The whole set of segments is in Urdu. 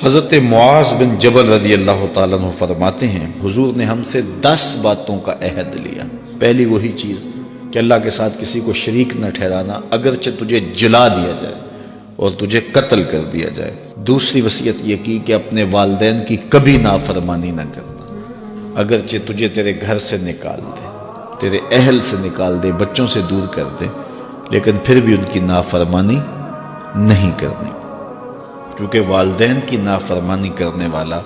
حضرت معاذ بن جبل رضی اللہ تعالیٰ عنہ فرماتے ہیں حضور نے ہم سے 10 باتوں کا عہد لیا۔ پہلی وہی چیز کہ اللہ کے ساتھ کسی کو شریک نہ ٹھہرانا، اگرچہ تجھے جلا دیا جائے اور تجھے قتل کر دیا جائے۔ دوسری وصیت یہ کی کہ اپنے والدین کی کبھی نافرمانی نہ کرنا، اگرچہ تجھے تیرے گھر سے نکال دے، تیرے اہل سے نکال دے، بچوں سے دور کر دے، لیکن پھر بھی ان کی نافرمانی نہیں کرنی، کیونکہ والدین کی نافرمانی کرنے والا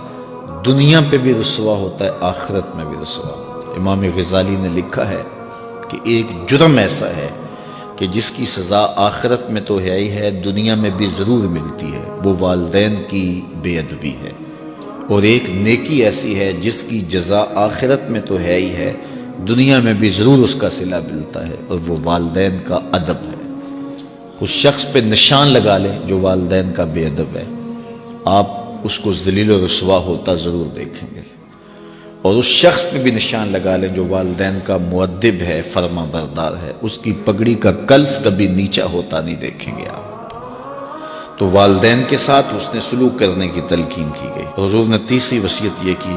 دنیا پہ بھی رسوا ہوتا ہے، آخرت میں بھی رسوا ہوتا ہے۔ امام غزالی نے لکھا ہے کہ ایک جرم ایسا ہے کہ جس کی سزا آخرت میں تو ہے ہی ہے، دنیا میں بھی ضرور ملتی ہے، وہ والدین کی بے ادبی ہے، اور ایک نیکی ایسی ہے جس کی جزا آخرت میں تو ہے ہی ہے، دنیا میں بھی ضرور اس کا صلہ ملتا ہے، اور وہ والدین کا ادب ہے۔ اس شخص پہ نشان لگا لیں جو والدین کا بے ادب ہے، آپ اس کو ذلیل و رسوا ہوتا ضرور دیکھیں گے، اور اس شخص پہ بھی نشان لگا لیں جو والدین کا مؤدب ہے، فرما بردار ہے، اس کی پگڑی کا کلس کبھی نیچا ہوتا نہیں دیکھیں گے آپ۔ تو والدین کے ساتھ اس نے سلوک کرنے کی تلقین کی گئی۔ حضور نے تیسری وصیت یہ کی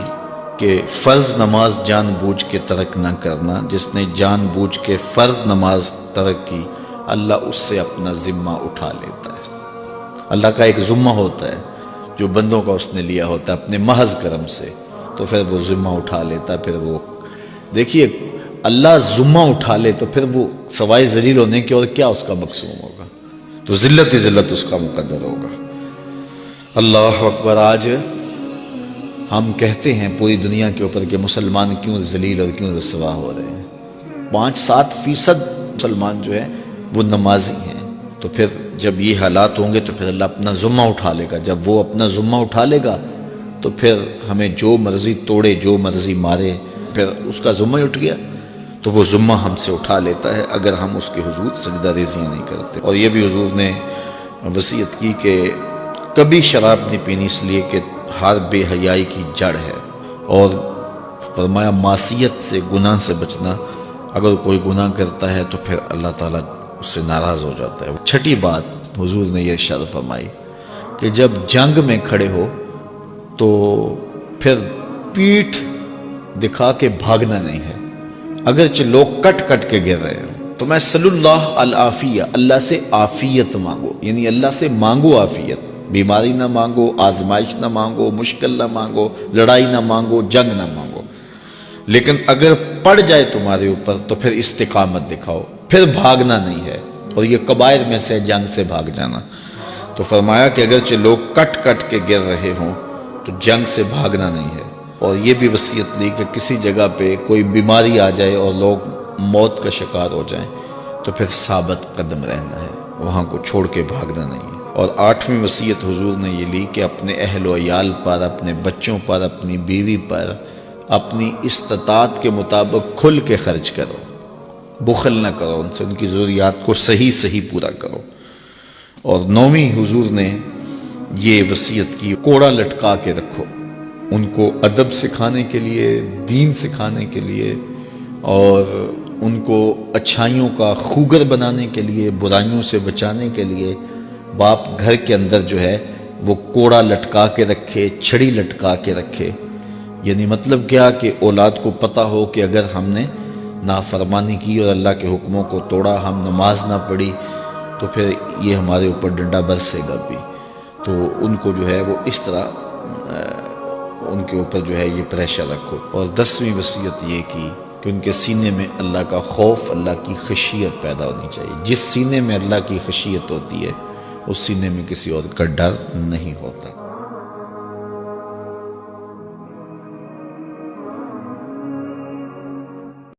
کہ فرض نماز جان بوجھ کے ترک نہ کرنا، جس نے جان بوجھ کے فرض نماز ترک کی اللہ اس سے اپنا ذمہ اٹھا لیتا ہے۔ اللہ کا ایک ذمہ ہوتا ہے جو بندوں کا اس نے لیا ہوتا ہے اپنے محض کرم سے، تو پھر وہ ذمہ اٹھا لیتا ہے۔ پھر وہ دیکھیے اللہ ذمہ اٹھا لے تو پھر وہ سوائے ذلیل ہونے کے اور کیا اس کا مقصوم ہوگا، تو ذلت ہی ذلت اس کا مقدر ہوگا۔ اللہ اکبر۔ آج ہم کہتے ہیں پوری دنیا کے اوپر کہ مسلمان کیوں ذلیل اور کیوں رسوا ہو رہے ہیں، 5-7% مسلمان جو ہے وہ نمازی ہیں، تو پھر جب یہ حالات ہوں گے تو پھر اللہ اپنا ذمہ اٹھا لے گا۔ جب وہ اپنا ذمہ اٹھا لے گا تو پھر ہمیں جو مرضی توڑے، جو مرضی مارے، پھر اس کا ذمہ ہی اٹھ گیا، تو وہ ذمہ ہم سے اٹھا لیتا ہے اگر ہم اس کے حضور سجدہ ریزیاں نہیں کرتے۔ اور یہ بھی حضور نے وصیت کی کہ کبھی شراب نہیں پینی، اس لیے کہ ہر بے حیائی کی جڑ ہے، اور فرمایا معصیت سے، گناہ سے بچنا، اگر کوئی گناہ کرتا ہے تو پھر اللہ تعالیٰ اس سے ناراض ہو جاتا ہے۔ چھٹی بات حضور نے یہ ارشاد فرمائی کہ جب جنگ میں کھڑے ہو تو پھر پیٹھ دکھا کے بھاگنا نہیں ہے، اگرچہ لوگ کٹ کٹ کے گر رہے ہیں، تو میں صلی اللہ العافیہ، اللہ سے عافیت مانگو، یعنی اللہ سے مانگو عافیت، بیماری نہ مانگو، آزمائش نہ مانگو، مشکل نہ مانگو، لڑائی نہ مانگو، جنگ نہ مانگو، لیکن اگر پڑ جائے تمہارے اوپر تو پھر استقامت دکھاؤ، پھر بھاگنا نہیں ہے، اور یہ کبائر میں سے جنگ سے بھاگ جانا۔ تو فرمایا کہ اگرچہ لوگ کٹ کٹ کے گر رہے ہوں تو جنگ سے بھاگنا نہیں ہے، اور یہ بھی وصیت لی کہ کسی جگہ پہ کوئی بیماری آ جائے اور لوگ موت کا شکار ہو جائیں تو پھر ثابت قدم رہنا ہے، وہاں کو چھوڑ کے بھاگنا نہیں ہے۔ اور 8ویں وصیت حضور نے یہ لی کہ اپنے اہل و عیال پر، اپنے بچوں پر، اپنی بیوی پر اپنی استطاعت کے مطابق کھل کے خرچ کرو، بخل نہ کرو، ان سے ان کی ضروریات کو صحیح پورا کرو۔ اور 9ویں حضور نے یہ وصیت کی کوڑا لٹکا کے رکھو، ان کو ادب سکھانے کے لیے، دین سکھانے کے لیے، اور ان کو اچھائیوں کا خوگر بنانے کے لیے، برائیوں سے بچانے کے لیے باپ گھر کے اندر جو ہے وہ کوڑا لٹکا کے رکھے، چھڑی لٹکا کے رکھے۔ یعنی مطلب کیا کہ اولاد کو پتہ ہو کہ اگر ہم نے نافرمانی کی اور اللہ کے حکموں کو توڑا، ہم نماز نہ پڑھی، تو پھر یہ ہمارے اوپر ڈنڈا برسے گا بھی۔ تو ان کو جو ہے وہ اس طرح ان کے اوپر جو ہے یہ پریشر رکھو۔ اور 10ویں وصیت یہ کی کہ ان کے سینے میں اللہ کا خوف، اللہ کی خشیت پیدا ہونی چاہیے۔ جس سینے میں اللہ کی خشیت ہوتی ہے اس سینے میں کسی اور کا ڈر نہیں ہوتا۔